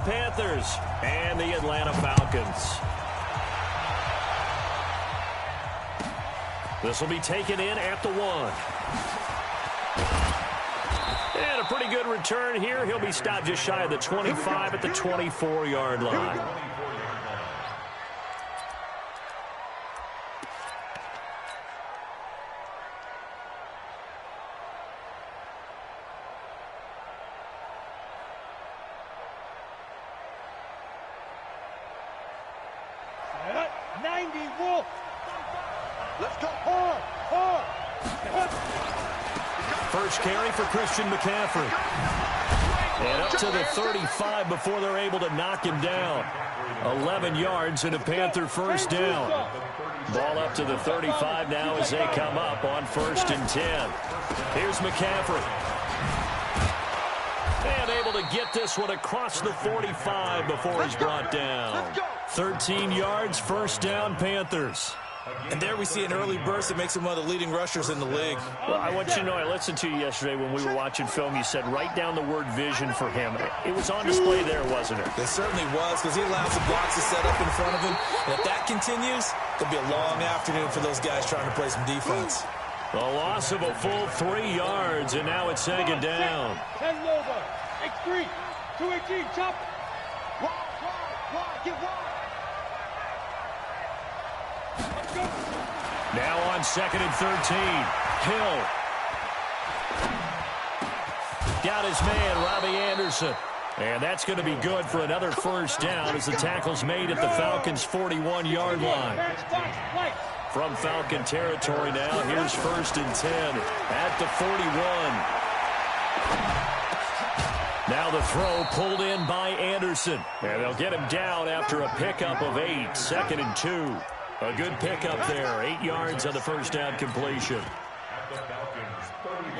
Panthers and the Atlanta Falcons. This will be taken in at the 1. And a pretty good return here. He'll be stopped just shy of the 25 at the 24-yard line. First carry for Christian McCaffrey. And up to the 35 before they're able to knock him down. 11 yards and a Panther first down. Ball up to the 35 now as they come up on 1st and 10. Here's McCaffrey. And able to get this one across the 45 before he's brought down. 13 yards, first down, Panthers. And there we see an early burst that makes him one of the leading rushers in the league. Well, I want you to know, I listened to you yesterday when we were watching film. You said write down the word vision for him. It was on display there, wasn't it? It certainly was, because he allows the blocks to set up in front of him. And if that continues, it'll be a long afternoon for those guys trying to play some defense. A loss of a full 3 yards, and now it's 2nd down. 10 over. X3. 218. Chop. Wide. Get wide. Now on 2nd and 13. Hill. Got his man, Robbie Anderson. And that's going to be good for another first down as the tackle's made at the Falcons' 41-yard line. From Falcon territory now, here's 1st and 10 at the 41. Now the throw pulled in by Anderson. And they'll get him down after a pickup of 8. 2nd and 2. A good pickup there. 8 yards on the first down completion.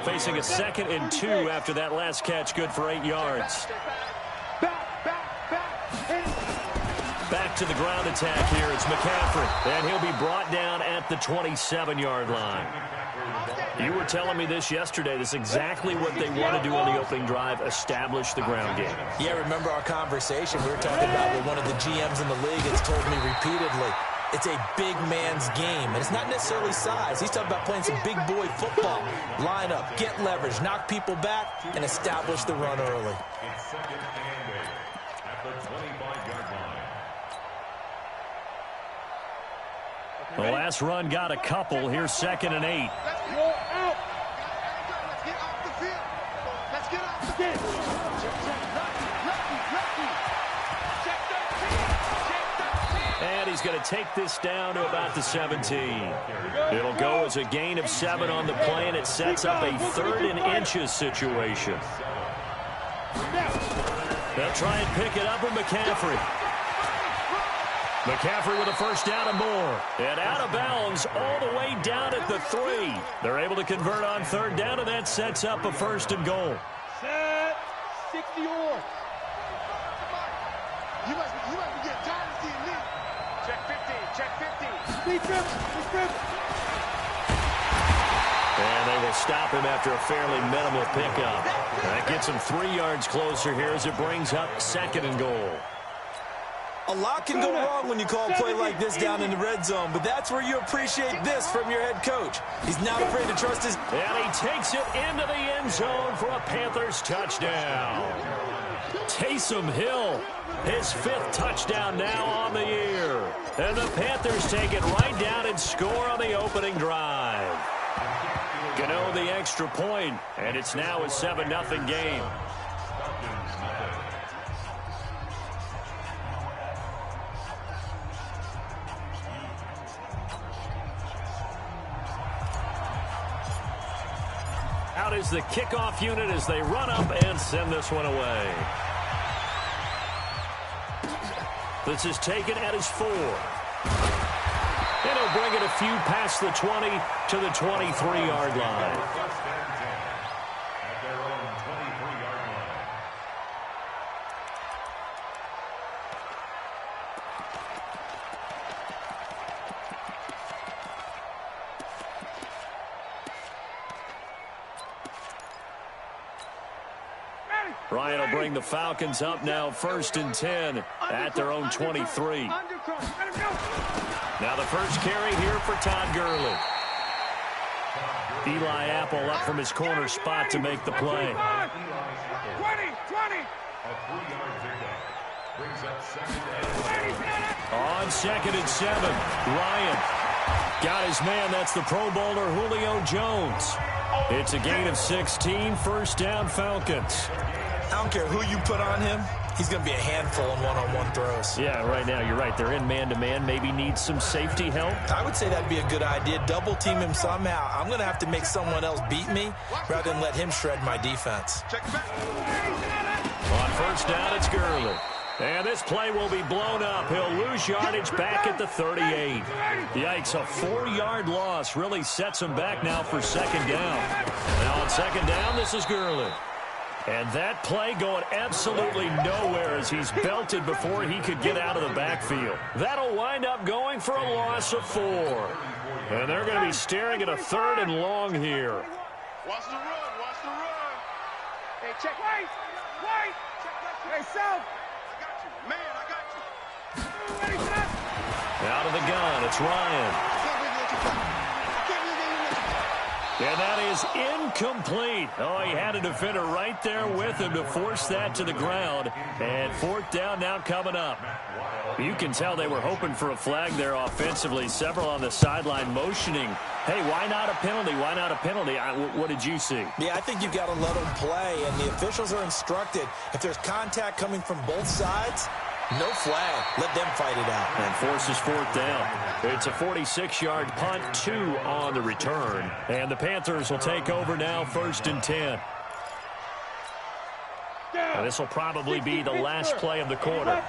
Facing a 2nd and 2 after that last catch. Good for 8 yards. Back to the ground attack here. It's McCaffrey. And he'll be brought down at the 27-yard line. You were telling me this yesterday. This is exactly what they want to do on the opening drive, establish the ground game. Yeah, remember our conversation. We were talking about what one of the GMs in the league has told me repeatedly. It's a big man's game, and it's not necessarily size. He's talking about playing some big boy football. Line up, get leverage, knock people back, and establish the run early. The last run got a couple. Here's 2nd and 8. And he's going to take this down to about the 17. It'll go as a gain of 7 on the play, and it sets up a 3rd and inches situation. They'll try and pick it up with McCaffrey. McCaffrey with a first down and more. And out of bounds all the way down at the 3. They're able to convert on 3rd down, and that sets up a 1st and goal. Set. 60 yards. You must be getting tired of seeing me. Check 50. Check 50. And they will stop him after a fairly minimal pickup. That gets him 3 yards closer here as it brings up 2nd and goal. A lot can go wrong when you call a play like this down in the red zone, but that's where you appreciate this from your head coach. He's not afraid to trust his... And he takes it into the end zone for a Panthers touchdown. Taysom Hill, his 5th touchdown now on the year. And the Panthers take it right down and score on the opening drive. Gano the extra point, and it's now a 7-0 game. Out is the kickoff unit as they run up and send this one away. This is taken at his 4. And he'll bring it a few past the 20 to the 23-yard line. Ryan will bring the Falcons up now 1st and 10 at their own 23. Now the first carry here for Todd Gurley. Eli Apple up from his corner spot to make the play. 20. On 2nd and 7, Ryan got his man. That's the Pro Bowler Julio Jones. It's a gain of 16, 1st down Falcons. I don't care who you put on him. He's going to be a handful in one-on-one throws. Yeah, right now, you're right. They're in man-to-man. Maybe need some safety help. I would say that'd be a good idea. Double team him somehow. I'm going to have to make someone else beat me rather than let him shred my defense. On 1st down, it's Gurley. And this play will be blown up. He'll lose yardage back at the 38. Yikes, a 4-yard loss really sets him back now for 2nd down. Now on 2nd down, this is Gurley. And that play going absolutely nowhere as he's belted before he could get out of the backfield. That'll wind up going for a loss of 4. And they're going to be staring at a 3rd and long here. Watch the run. Watch the run. Hey, check. Wait. Hey, South. I got you. Man, I got you. Ready, set. Out of the gun, it's Ryan. And that is incomplete. Oh, he had a defender right there with him to force that to the ground. And 4th down now coming up. You can tell they were hoping for a flag there offensively. Several on the sideline motioning. Hey, why not a penalty? Why not a penalty? What did you see? Yeah, I think you've got to let them play, and the officials are instructed. If there's contact coming from both sides, no flag. Let them fight it out. And forces 4th down. It's a 46-yard punt, 2 on the return. And the Panthers will take over now 1st and 10. And this will probably be the last play of the quarter.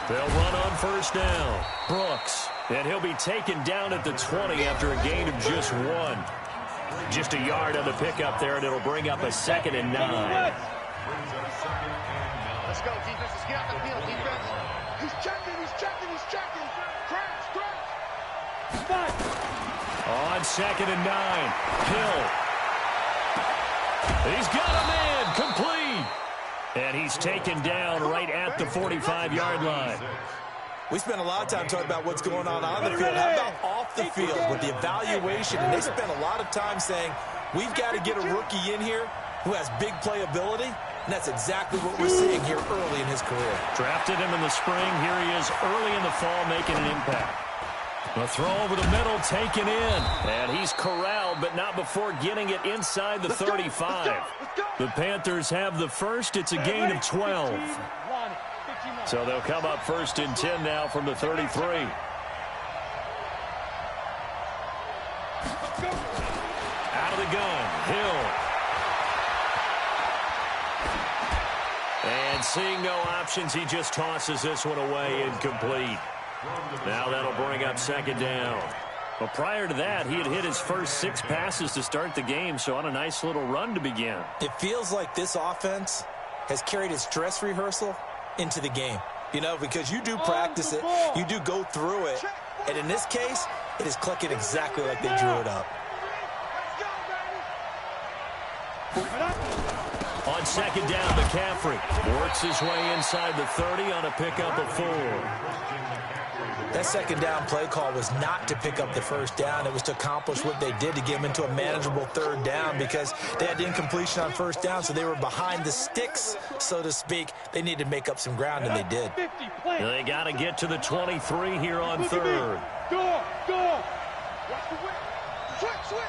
They'll run on 1st down. Brooks. And he'll be taken down at the 20 after a gain of just 1. Just a yard on the pickup there, and it'll bring up a 2nd and 9. Let's go, defense. Let's get out the field, defense. He's checking. Crash. On 2nd and 9. Hill. He's got a man. Complete. And he's taken down right at the 45-yard line. We spent a lot of time talking about what's going on the field. How about off the field with the evaluation? And they spent a lot of time saying, we've got to get a rookie in here who has big playability. And that's exactly what we're seeing here early in his career. Drafted him in the spring. Here he is early in the fall making an impact. A throw over the middle taken in. And he's corralled, but not before getting it inside the 35. The Panthers have the first. It's a gain of 12. So they'll come up 1st and 10 now from the 33. Out of the gun, Hill. And seeing no options, he just tosses this one away, incomplete. Now that'll bring up 2nd down. But prior to that, he had hit his first 6 passes to start the game, so on a nice little run to begin. It feels like this offense has carried its dress rehearsal into the game. You know, because you do practice it, you do go through it, and in this case, it is clicking exactly like they drew it up. On 2nd down, McCaffrey works his way inside the 30 on a pickup of 4. That 2nd down play call was not to pick up the 1st down. It was to accomplish what they did to get them into a manageable 3rd down because they had incompletion on 1st down, so they were behind the sticks, so to speak. They needed to make up some ground, and they did. They got to get to the 23 here on 3rd. Go. Switch.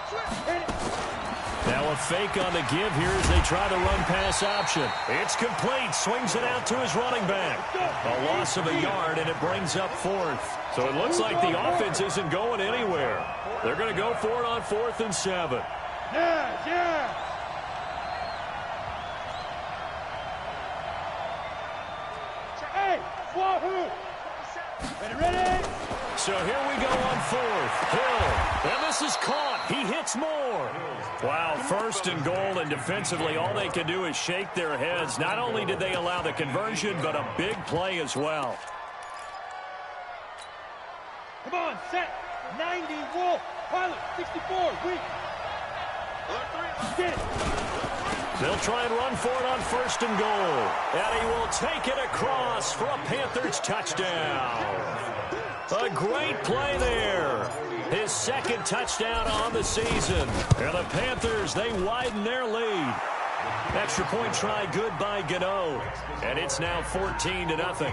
Now a fake on the give here as they try the run-pass option. It's complete. Swings it out to his running back. A loss of a yard, and it brings up 4th. So it looks like the offense isn't going anywhere. They're going to go for it on 4th and 7. Yeah. Hey, wahoo! Ready? So here we go on 4th. Hill. And this is caught. He hits more. Wow, 1st and goal, and defensively all they can do is shake their heads. Not only did they allow the conversion, but a big play as well. Come on, set. 90, Wolf. Pilot, 64, weak. Alert 3. They'll try and run for it on 1st and goal. And he will take it across for a Panthers touchdown. A great play there. His 2nd touchdown on the season. And the Panthers, they widen their lead. Extra point try good by Gano. And it's now 14-0.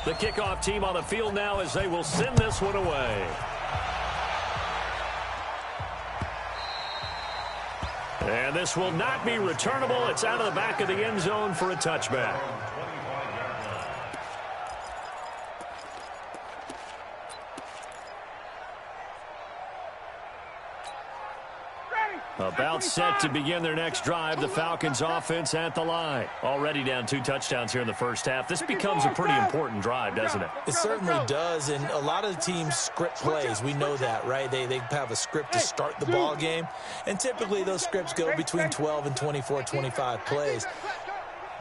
The kickoff team on the field now as they will send this one away. And this will not be returnable. It's out of the back of the end zone for a touchback. About set to begin their next drive. The Falcons offense at the line. Already down 2 touchdowns here in the first half. This becomes a pretty important drive, doesn't it? It certainly does, and a lot of the teams script plays. We know that, right? They have a script to start the ball game, and typically those scripts go between 12 and 24, 25 plays.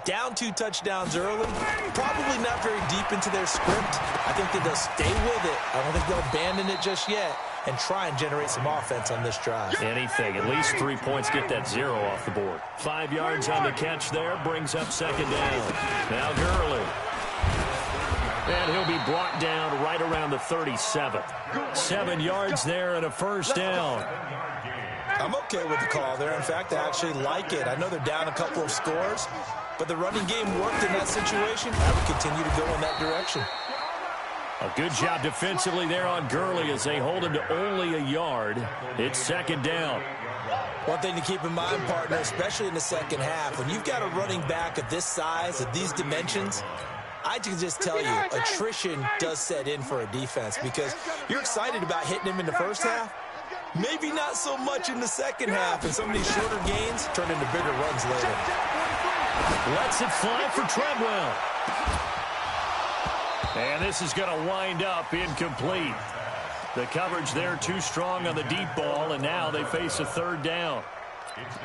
Down 2 touchdowns early, probably not very deep into their script. I think that they'll stay with it. I don't think they'll abandon it just yet and try and generate some offense on this drive. Anything. At least 3 points. Get that 0 off the board. 5 yards on the catch there. Brings up 2nd down. Now Gurley. And he'll be brought down right around the 37. 7 yards there and a 1st down. I'm okay with the call there. In fact, I actually like it. I know they're down a couple of scores, but the running game worked in that situation. I would continue to go in that direction. A good job defensively there on Gurley as they hold him to only a yard. It's 2nd down. One thing to keep in mind, partner, especially in the second half, when you've got a running back of this size, of these dimensions, I can just tell you, attrition does set in for a defense because you're excited about hitting him in the first half. Maybe not so much in the second half, and some of these shorter gains turn into bigger runs later. Lets it fly for Treadwell. And this is going to wind up incomplete. The coverage there too strong on the deep ball, and now they face a 3rd down.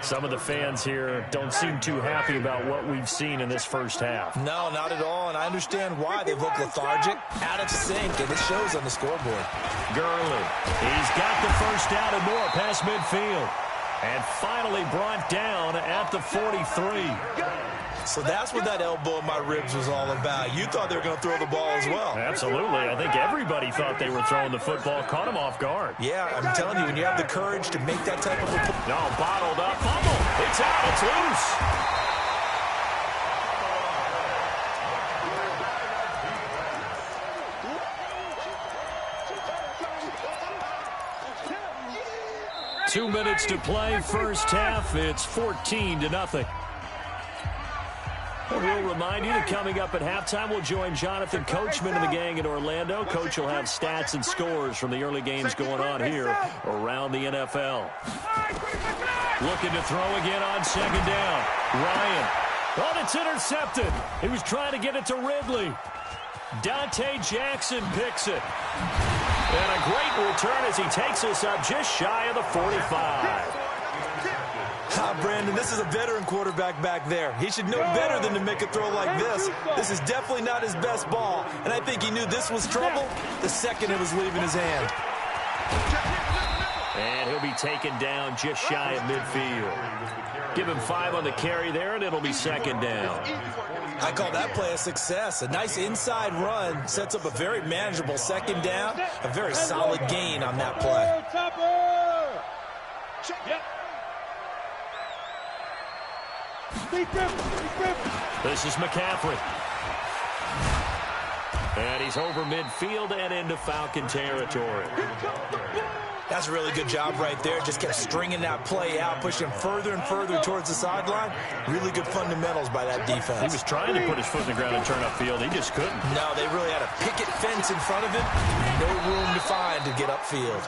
Some of the fans here don't seem too happy about what we've seen in this first half. No, not at all, and I understand why. They look lethargic, out of sync, and it shows on the scoreboard. Gurley, he's got the 1st down and more past midfield. And finally brought down at the 43. So that's what that elbow in my ribs was all about. You thought they were going to throw the ball as well. Absolutely. I think everybody thought they were throwing the football. Caught him off guard. Yeah, I'm telling you, when you have the courage to make that type of a play. No, bottled up. Fumble. It's out. It's loose. Two minutes to play. First half. It's 14-0. We'll remind you that coming up at halftime, we'll join Jonathan Coachman and the gang in Orlando. Coach will have stats and scores from the early games going on here around the NFL. Looking to throw again on 2nd down. Ryan. Oh, it's intercepted. He was trying to get it to Ridley. Dante Jackson picks it. And a great return as he takes us up just shy of the 45. Brandon, this is a veteran quarterback back there. He should know better than to make a throw like this. This is definitely not his best ball, and I think he knew this was trouble the second it was leaving his hand. And he'll be taken down just shy of midfield. Give him 5 on the carry there, and it'll be 2nd down. I call that play a success. A nice inside run sets up a very manageable 2nd down, a very solid gain on that play. This is McCaffrey. And he's over midfield and into Falcon territory. That's a really good job right there. Just kept stringing that play out, pushing further and further towards the sideline. Really good fundamentals by that defense. He was trying to put his foot in the ground and turn upfield. He just couldn't. No, they really had a picket fence in front of him. No room to find to get upfield.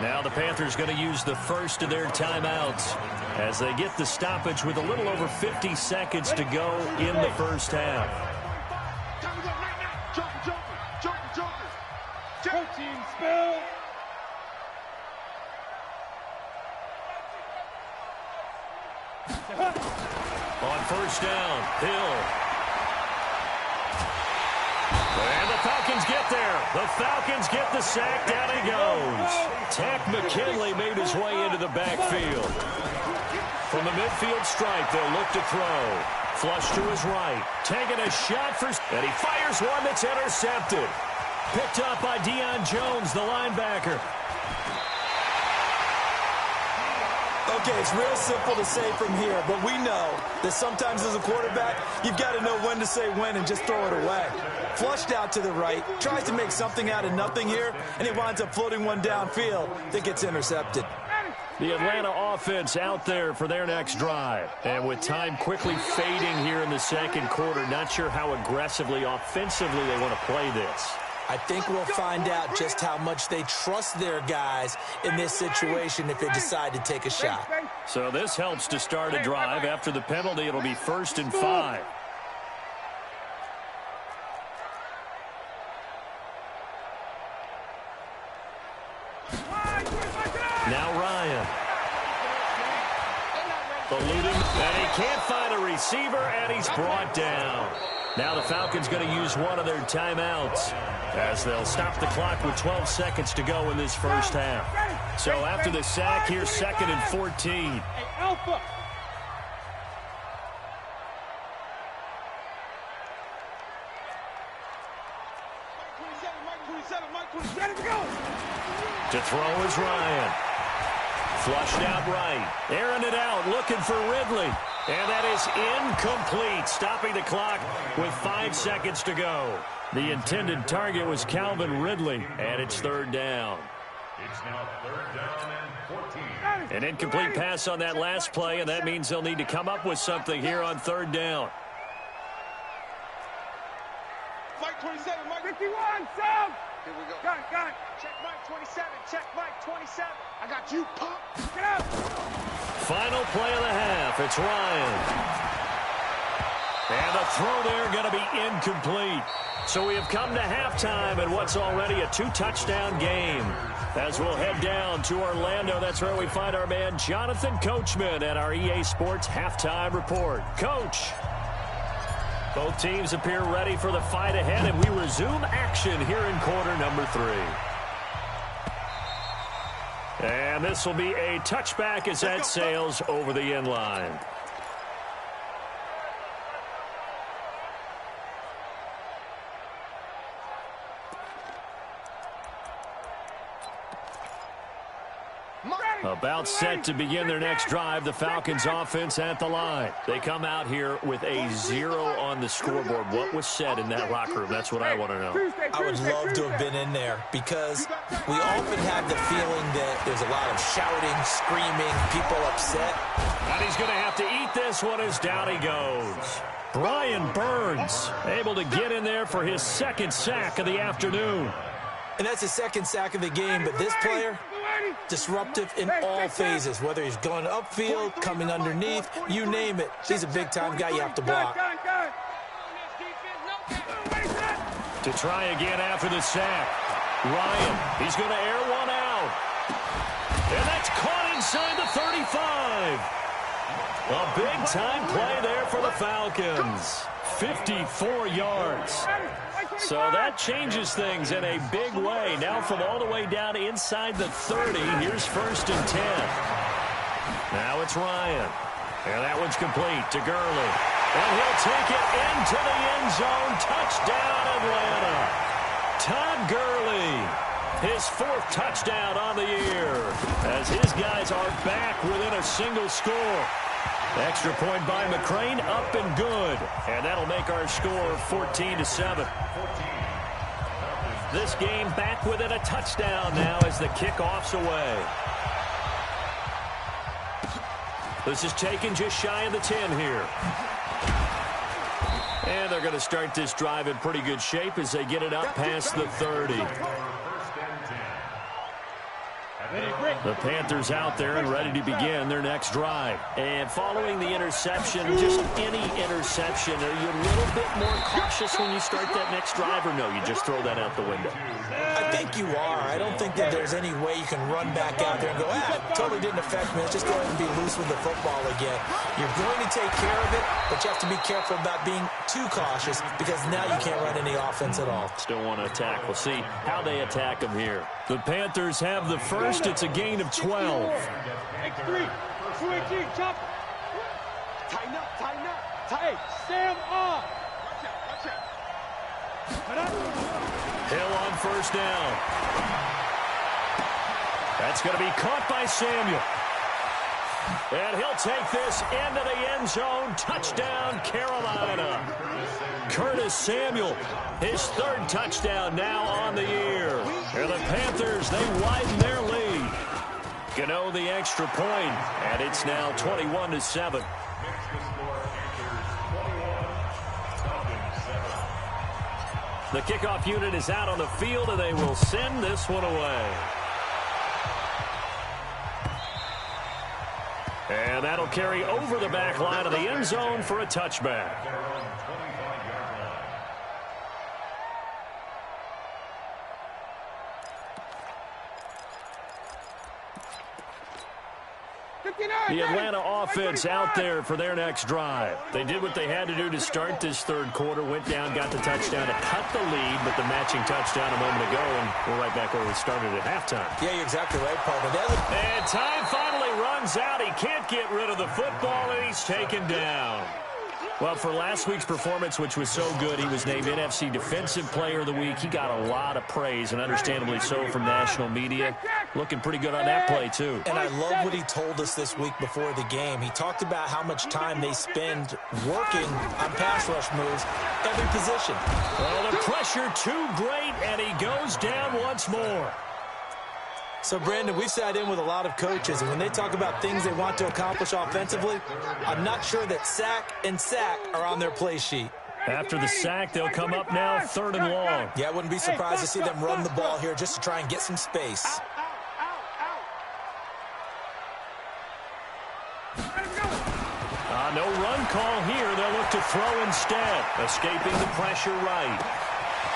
Now the Panthers going to use the first of their timeouts as they get the stoppage with a little over 50 seconds to go in the first half. Protein spill. On 1st down, Hill. And the Falcons get there. The Falcons get the sack. Down he goes. Tack McKinley made his way into the backfield. From the midfield stripe, they'll look to throw. Flush to his right. Taking a shot for... And he fires one that's intercepted. Picked up by Deion Jones, the linebacker. Okay, it's real simple to say from here, but we know that sometimes as a quarterback, you've got to know when to say when and just throw it away. Flushed out to the right, tries to make something out of nothing here, and he winds up floating one downfield that gets intercepted. The Atlanta offense out there for their next drive. And with time quickly fading here in the second quarter, not sure how aggressively, offensively they want to play this. I think we'll find out just how much they trust their guys in this situation if they decide to take a shot. So this helps to start a drive. After the penalty, it'll be 1st and 5. Now Ryan. Eluding, and he can't find a receiver, and he's brought down. Now the Falcons going to use one of their timeouts as they'll stop the clock with 12 seconds to go in this first half. So after the sack, here's 2nd and 14. Alpha. To throw is Ryan. Flushed out right. Airing it out, looking for Ridley. And that is incomplete, stopping the clock with 5 seconds to go. The intended target was Calvin Ridley, and it's 3rd down. It's now 3rd down and 14. An incomplete pass on that last play, and that means they'll need to come up with something here on 3rd down. Mike 27, Mike 51, Sam! Here we go. Got it. Check Mike 27, check Mike 27. I got you, pop. Get out! Final play of the half. It's Ryan. And the throw there going to be incomplete. So we have come to halftime in what's already a 2-touchdown game. As we'll head down to Orlando, that's where we find our man Jonathan Coachman at our EA Sports Halftime Report. Coach. Both teams appear ready for the fight ahead, and we resume action here in quarter number 3. And this will be a touchback as that sails over the end line. About set to begin their next drive, the Falcons offense at the line. They come out here with a 0 on the scoreboard. What was said in that locker room? That's what I want to know. I would love to have been in there because we often have the feeling that there's a lot of shouting, screaming, people upset. And he's going to have to eat this one as down he goes. Brian Burns able to get in there for his 2nd sack of the afternoon. And that's his 2nd sack of the game, but this player, disruptive in all phases, whether he's going upfield, coming underneath, you name it. He's a big-time guy you have to block. To try again after the sack. Ryan, he's going to air one out. And that's caught inside the 35. A big-time play there for the Falcons. 54 yards. So that changes things in a big way. Now from all the way down inside the 30, here's 1st and 10. Now it's Ryan. And that one's complete to Gurley. And he'll take it into the end zone. Touchdown, Atlanta. Todd Gurley, his 4th touchdown on the year, as his guys are back within a single score. Extra point by McCrane, up and good. And that'll make our score 14-7. This game back within a touchdown now as the kickoff's away. This is taken just shy of the 10 here. And they're going to start this drive in pretty good shape as they get it up past the 30. The Panthers out there and ready to begin their next drive. And following the interception, just any interception, are you a little bit more cautious when you start that next drive, or no, you just throw that out the window? I think you are. I don't think that there's any way you can run back out there and go, totally didn't affect me. Let's just go ahead and be loose with the football again. You're going to take care of it, but you have to be careful about being too cautious because now you can't run any offense at all. Still want to attack. We'll see how they attack them here. The Panthers have the first. It's a gain of 12. X3, 218, chop. Tighten up, tighten up. Hey, Sam off. Watch out. Hill on first down. That's going to be caught by Samuel. And he'll take this into the end zone. Touchdown, Carolina. Curtis Samuel, his third touchdown now on the year. And the Panthers, they widen their lead. Gano the extra point, and it's now 21-7. The kickoff unit is out on the field, and they will send this one away. And that'll carry over the back line of the end zone for a touchback. The Atlanta offense out there for their next drive. They did what they had to do to start this third quarter, went down, got the touchdown to cut the lead, but the matching touchdown a moment ago, and we're right back where we started at halftime. Yeah, you're exactly right, partner. And time finally runs out. He can't get rid of the football, and he's taken down. Well, for last week's performance, which was so good, he was named NFC Defensive Player of the Week. He got a lot of praise, and understandably so, from national media. Looking pretty good on that play, too. And I love what he told us this week before the game. He talked about how much time they spend working on pass rush moves, every position. Well, the pressure too great, and he goes down once more. So, Brandon, we've sat in with a lot of coaches, and when they talk about things they want to accomplish offensively, I'm not sure that sack and sack are on their play sheet. After the sack, they'll come up now 3rd and long. Yeah, I wouldn't be surprised to see them run the ball here just to try and get some space. No run call here. They'll look to throw instead. Escaping the pressure right.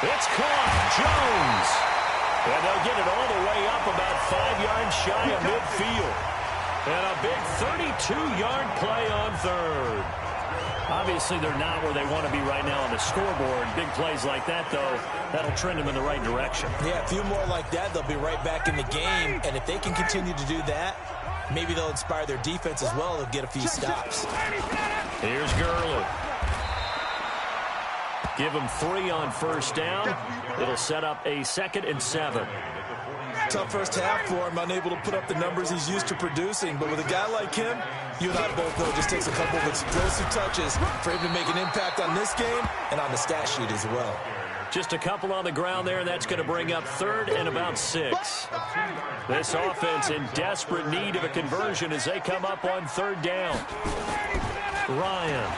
It's caught. Jones. And they'll get it all the way up about 5 yards shy of midfield. And a big 32-yard play on third. Obviously, they're not where they want to be right now on the scoreboard. Big plays like that, though, that'll trend them in the right direction. Yeah, a few more like that, they'll be right back in the game. And if they can continue to do that, maybe they'll inspire their defense as well. They'll get a few stops. Here's Gurley. Give him 3 on first down. It'll set up a 2nd and 7. Tough first half for him, unable to put up the numbers he's used to producing. But with a guy like him, you and I both know it just takes a couple of explosive touches for him to make an impact on this game and on the stat sheet as well. Just a couple on the ground there, and that's going to bring up 3rd and about 6. This offense in desperate need of a conversion as they come up on 3rd down. Ryan.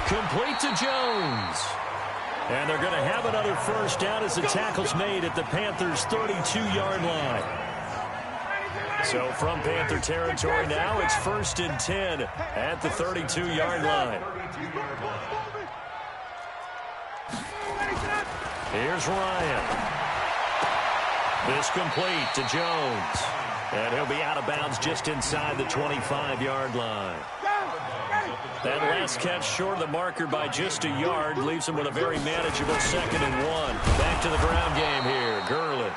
Complete to Jones. And they're going to have another first down as the tackle's made at the Panthers' 32-yard line. So from Panther territory now, it's 1st and 10 at the 32-yard line. Here's Ryan. This complete to Jones. And he'll be out of bounds just inside the 25-yard line. That last catch short of the marker by just a yard leaves him with a very manageable 2nd and 1. Back to the ground game here. Gurley.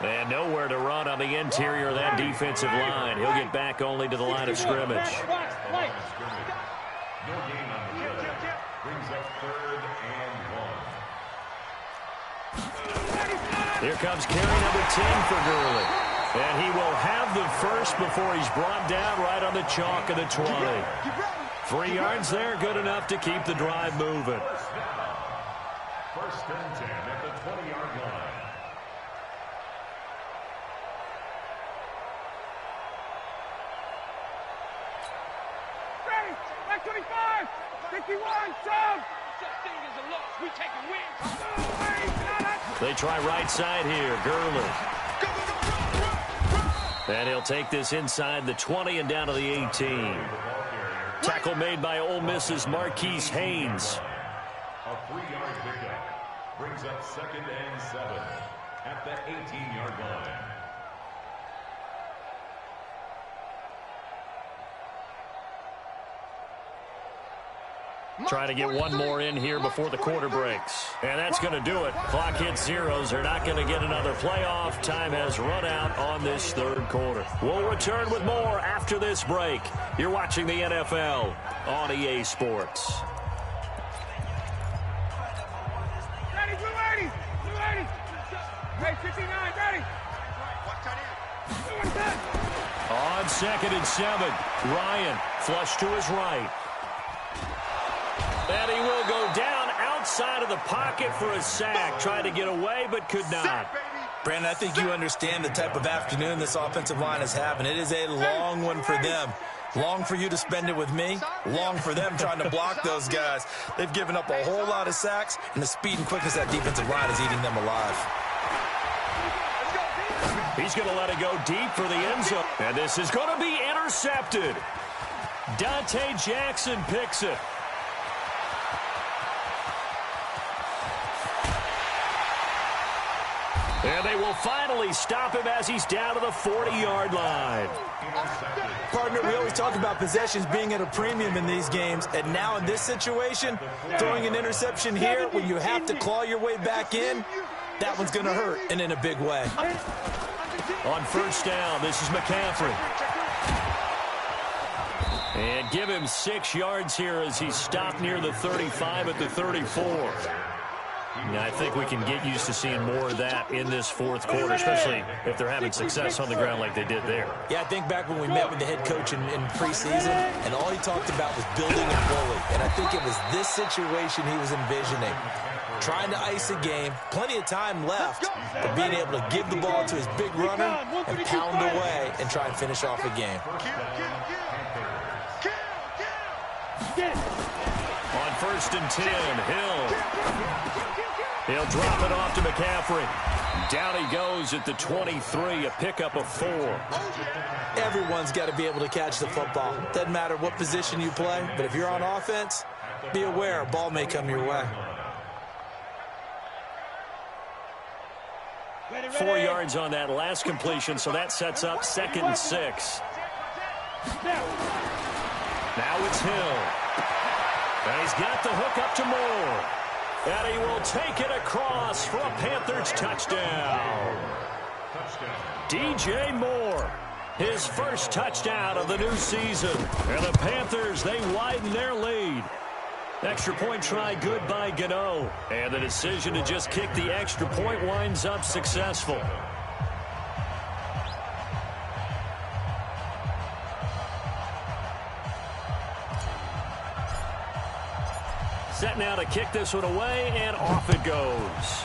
And nowhere to run on the interior of that defensive line. He'll get back only to the line of scrimmage. Here comes carry number 10 for Gurley. And he will have the first before he's brought down right on the chalk of the 20. 3 yards there, good enough to keep the drive moving. 1st and 10 at the 20-yard line. Ready, back 25, 51, sub. Such as a loss, we take a win. They try right side here, Gurley. And he'll take this inside the 20 and down to the 18. Tackle made by Ole Miss's Marquise Haynes. A 3-yard pickup brings up 2nd and 7 at the 18-yard line. Trying to get one more in here before the quarter breaks. And that's going to do it. Clock hits zeros. They're not going to get another playoff. Time has run out on this third quarter. We'll return with more after this break. You're watching the NFL on EA Sports. Daddy, blue 80! Blue 80! Hey, 59, Daddy! Watch tight end. On 2nd and 7, Ryan flush to his right. And he will go down outside of the pocket for a sack. Tried to get away, but could not. Brandon, I think you understand the type of afternoon this offensive line is having. It is a long one for them. Long for you to spend it with me. Long for them trying to block those guys. They've given up a whole lot of sacks, and the speed and quickness of that defensive line is eating them alive. He's going to let it go deep for the end zone. And this is going to be intercepted. Dante Jackson picks it. And they will finally stop him as he's down to the 40-yard line. Partner, we always talk about possessions being at a premium in these games, and now in this situation, throwing an interception here when you have to claw your way back in, that one's going to hurt, and in a big way. On first down, this is McCaffrey. And give him 6 yards here as he's stopped near the 35 at the 34. Now, I think we can get used to seeing more of that in this fourth quarter, especially if they're having success on the ground like they did there. Yeah, I think back when we met with the head coach in preseason, and all he talked about was building a bully. And I think it was this situation he was envisioning. Trying to ice a game, plenty of time left, but being able to give the ball to his big runner and pound away and try and finish off a game. On first and 10, He'll drop it off to McCaffrey. Down he goes at the 23, a pickup of 4. Everyone's got to be able to catch the football. Doesn't matter what position you play, but if you're on offense, be aware a ball may come your way. 4 yards on that last completion, so that sets up 2nd and 6. Now it's Hill. And he's got the hook up to Moore. And he will take it across for a Panthers touchdown. DJ Moore, his first touchdown of the new season. And the Panthers, they widen their lead. Extra point try good by Gano. And the decision to just kick the extra point winds up successful. Set now to kick this one away, and off it goes.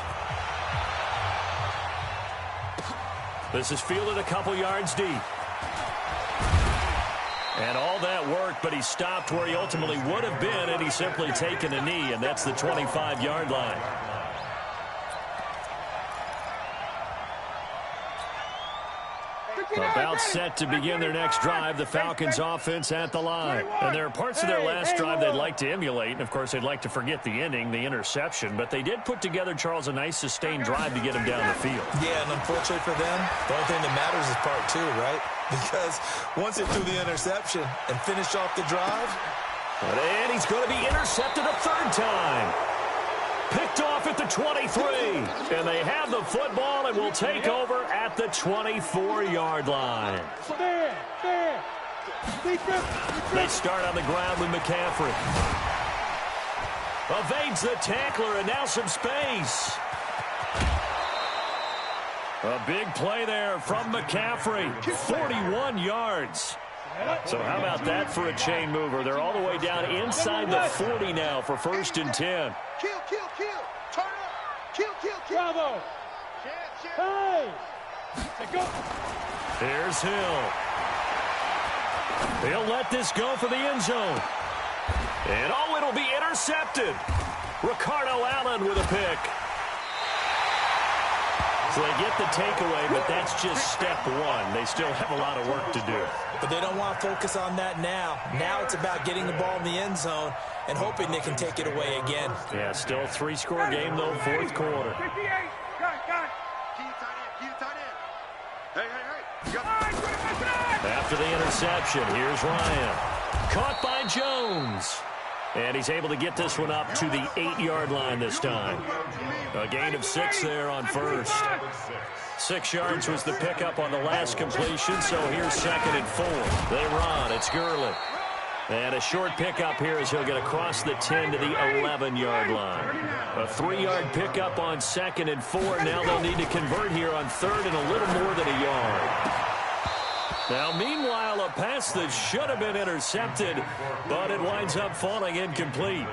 This is fielded a couple yards deep. And all that worked, but he stopped where he ultimately would have been, and he's simply taken a knee, and that's the 25-yard line. About set to begin their next drive, the Falcons offense at the line. And there are parts of their last drive they'd like to emulate, and of course they'd like to forget the ending, the interception, but they did put together, Charles, a nice sustained drive to get him down the field. Yeah, and unfortunately for them, the only thing that matters is part 2, right? Because once it threw the interception and finished off the drive. And he's going to be intercepted a 3rd time. Picked off at the 23, and they have the football and will take over at the 24-yard line. They start on the ground with McCaffrey. Evades the tackler, and now some space. A big play there from McCaffrey, 41 yards. So how about that for a chain mover? They're all the way down inside the 40 now for 1st and 10. Kill. Turn up. Kill. Bravo. Hey. Go. Here's Hill. He'll let this go for the end zone. And it'll be intercepted. Ricardo Allen with a pick. So they get the takeaway, but that's just step one. They still have a lot of work to do. But they don't want to focus on that now. Now it's about getting the ball in the end zone and hoping they can take it away again. Yeah, still 3-score game, though, fourth quarter. 58. Got it. Keep it tight end. Hey. After the interception, here's Ryan. Caught by Jones. And he's able to get this one up to the 8-yard line this time. A gain of 6 there on first. 6 yards was the pickup on the last completion, so here's 2nd and 4. They run. It's Gurley. And a short pickup here as he'll get across the 10 to the 11-yard line. A 3-yard pickup on 2nd and 4. Now they'll need to convert here on 3rd and a little more than a yard. Now, meanwhile, a pass that should have been intercepted, but it winds up falling incomplete.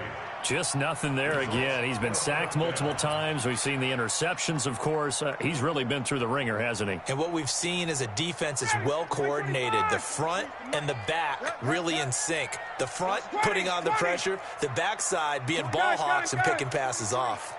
Just nothing there again. He's been sacked multiple times. We've seen the interceptions, of course. He's really been through the ringer, hasn't he? And what we've seen is a defense that's well coordinated. The front and the back really in sync. The front putting on the pressure, the backside being ball hawks and picking passes off.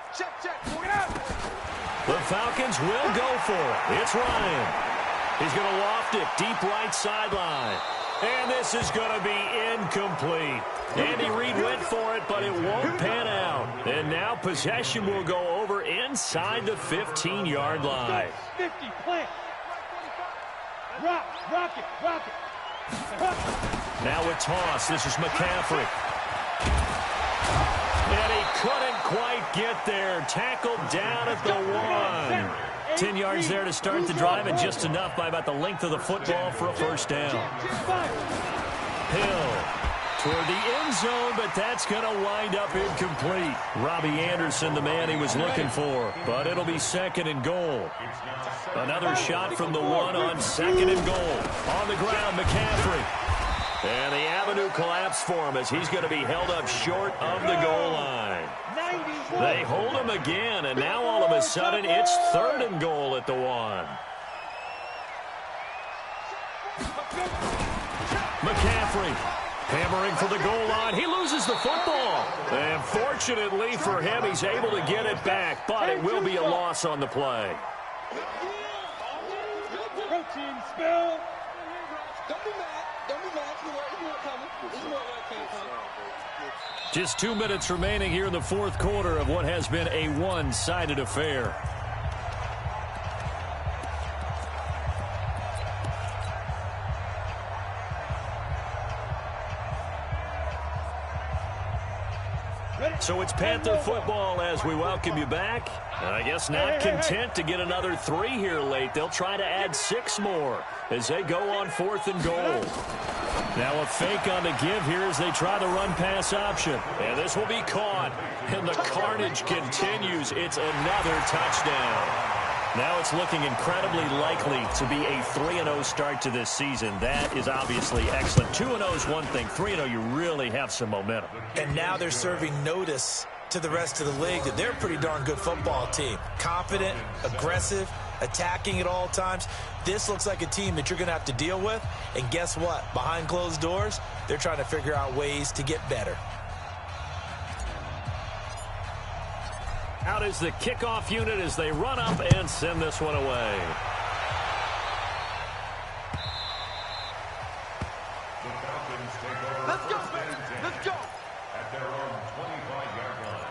The Falcons will go for it. It's Ryan. He's going to loft it deep right sideline. And this is going to be incomplete. Andy Reid went for it, but it won't pan out. And now possession will go over inside the 15-yard line. 50, plant. Rock it. Now a toss. This is McCaffrey. And he couldn't quite get there. Tackled down at the 1. 10 yards there to start the drive, and just enough by about the length of the football for a first down. Hill toward the end zone, but that's going to wind up incomplete. Robbie Anderson, the man he was looking for, but it'll be 2nd and goal. Another shot from the 1 on 2nd and goal. On the ground, McCaffrey. And the avenue collapsed for him as he's going to be held up short of the goal line. They hold him again, and now all of a sudden it's 3rd and goal at the 1. McCaffrey hammering for the goal line. He loses the football. And fortunately for him, he's able to get it back, but it will be a loss on the play. Protein spill. Don't be mad. You know it coming. This is where it came from. Just 2 minutes remaining here in the fourth quarter of what has been a one-sided affair. So it's Panther football as we welcome you back. And I guess not content to get another 3 here late. They'll try to add 6 more as they go on 4th and goal. Now a fake on the give here as they try the run-pass option. And this will be caught. And the carnage continues. It's another touchdown. Now it's looking incredibly likely to be a 3-0 start to this season. That is obviously excellent. 2-0 is one thing. 3-0, you really have some momentum. And now they're serving notice to the rest of the league that they're a pretty darn good football team. Confident, aggressive, attacking at all times. This looks like a team that you're going to have to deal with. And guess what? Behind closed doors, they're trying to figure out ways to get better. Out is the kickoff unit as they run up and send this one away. The Falcons take over. Let's go, man. Let's go. At their own 25-yard line.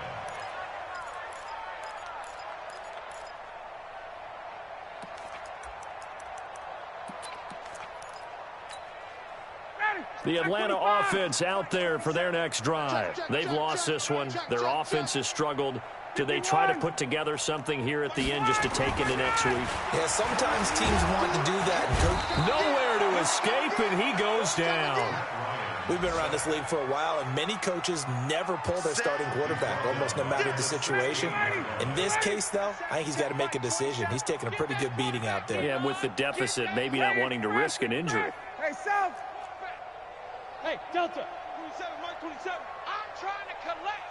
The Atlanta offense out there for their next drive. They've lost this one. Their offense has struggled. Do they try to put together something here at the end just to take into next week? Yeah, sometimes teams want to do that. Nowhere to escape, and he goes down. We've been around this league for a while, and many coaches never pull their starting quarterback, almost no matter the situation. In this case, though, I think he's got to make a decision. He's taking a pretty good beating out there. Yeah, with the deficit, maybe not wanting to risk an injury. Hey, South. Hey, Delta. 27, Mark 27. I'm trying to collect.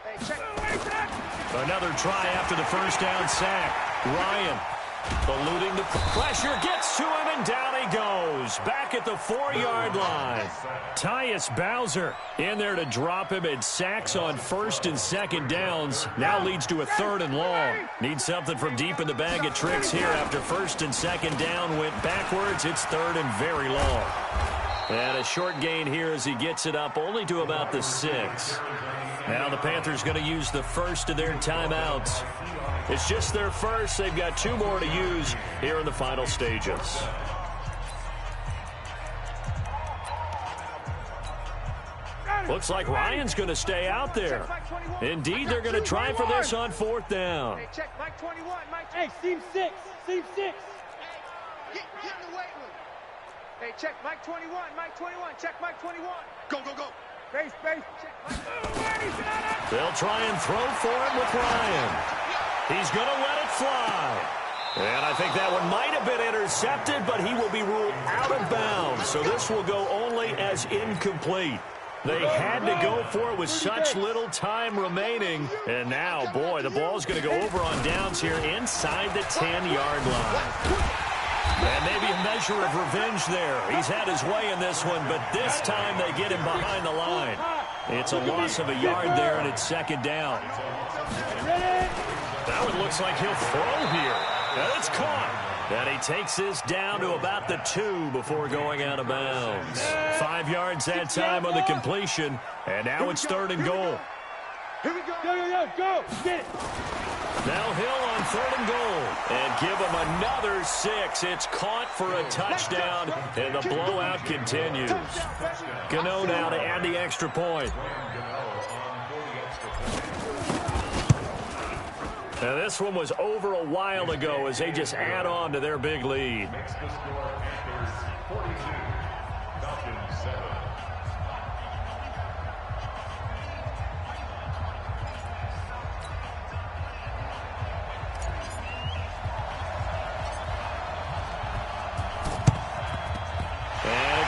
Hey, check. Another try after the first down sack. Ryan Eluding the pressure, gets to him, and down he goes. Back at the 4-yard line. Tyus Bowser in there to drop him, and sacks on 1st and 2nd downs. Now leads to a 3rd and long. Needs something from deep in the bag of tricks here. After 1st and 2nd down went backwards, it's 3rd and very long. And a short gain here as he gets it up only to about the 6. Now the Panthers going to use the first of their timeouts. It's just their first. They've got 2 more to use here in the final stages. Looks like Ryan's going to stay out there. Indeed, they're going to try for this on 4th down. Hey, check Mike 21. Hey, seam 6. Seam 6. Get in the weight room. Hey, check Mike 21. Mike 21. Check Mike 21. Go, go, go. Base. Check Mike. They'll try and throw for him with Ryan. He's going to let it fly. And I think that one might have been intercepted, but he will be ruled out of bounds. So this will go only as incomplete. They had to go for it with such little time remaining. And now, boy, the ball's going to go over on downs here inside the 10-yard line. And maybe a measure of revenge there. He's had his way in this one, but this time they get him behind the line. It's a loss of a yard there, and it's 2nd down. That one looks like he'll throw here. And it's caught. And he takes this down to about the 2 before going out of bounds. 5 yards that time on the completion, and now it's 3rd and goal. Here we go. Go. Get it. Now Hill on 3rd and goal. And give him another 6. It's caught for a touchdown, and the blowout continues. Gano now to add the extra point. Now this one was over a while ago as they just add on to their big lead. Makes the score Panthers 42, Falcons 7.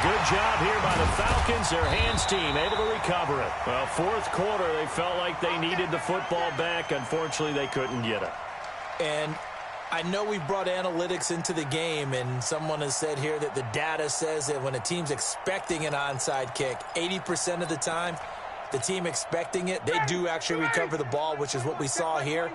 Good job here by the Falcons. Their hands team able to recover it. Well, 4th quarter, they felt like they needed the football back. Unfortunately, they couldn't get it. And I know we brought analytics into the game, and someone has said here that the data says that when a team's expecting an onside kick, 80% of the time, the team expecting it, they do actually recover the ball, which is what we saw here.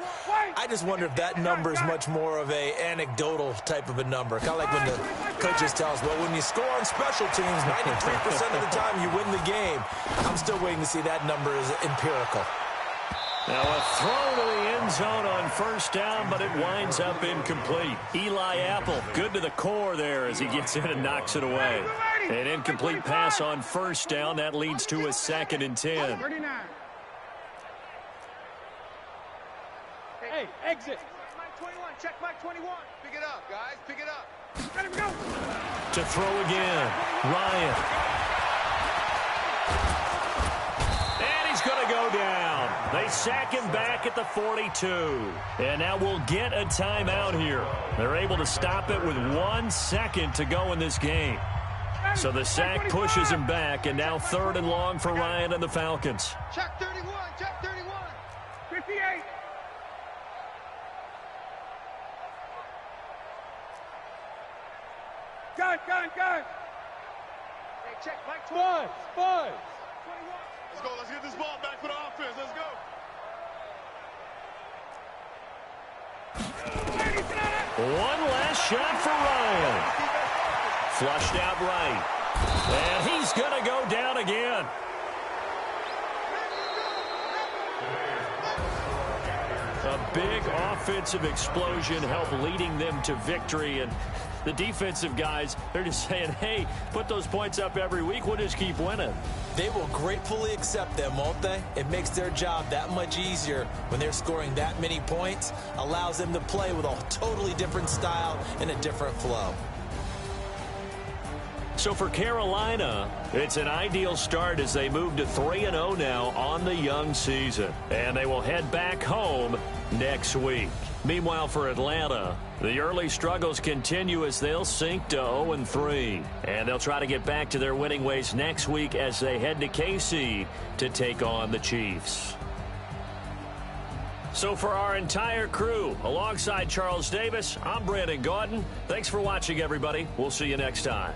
I just wonder if that number is much more of a anecdotal type of a number. Kind of like when the coaches tell us, well, when you score on special teams, 93% of the time you win the game. I'm still waiting to see that number is empirical. Now a throw to the end zone on 1st down, but it winds up incomplete. Eli Apple, good to the core there as he gets in and knocks it away. An incomplete pass on 1st down. That leads to a 2nd and 10. 39. Hey, exit. Mike 21. Check Mike 21. Pick it up, guys. Pick it up. Let him go. To throw again, Ryan. And he's going to go down. They sack him back at the 42. And now we'll get a timeout here. They're able to stop it with 1 second to go in this game. So the sack pushes him back, and now 3rd and long for Ryan and the Falcons. Check 31. Check 31. 58. Gun. Hey, check Mike 21. Spud. 21. Let's go. Let's get this ball back for the offense. Let's go. One last shot for Ryan. Flushed out right. And he's going to go down again. A big offensive explosion helped leading them to victory. And the defensive guys, they're just saying, hey, put those points up every week. We'll just keep winning. They will gratefully accept them, won't they? It makes their job that much easier when they're scoring that many points. Allows them to play with a totally different style and a different flow. So for Carolina, it's an ideal start as they move to 3-0 now on the young season. And they will head back home next week. Meanwhile, for Atlanta, the early struggles continue as they'll sink to 0-3. And they'll try to get back to their winning ways next week as they head to KC to take on the Chiefs. So for our entire crew, alongside Charles Davis, I'm Brandon Gaudin. Thanks for watching, everybody. We'll see you next time.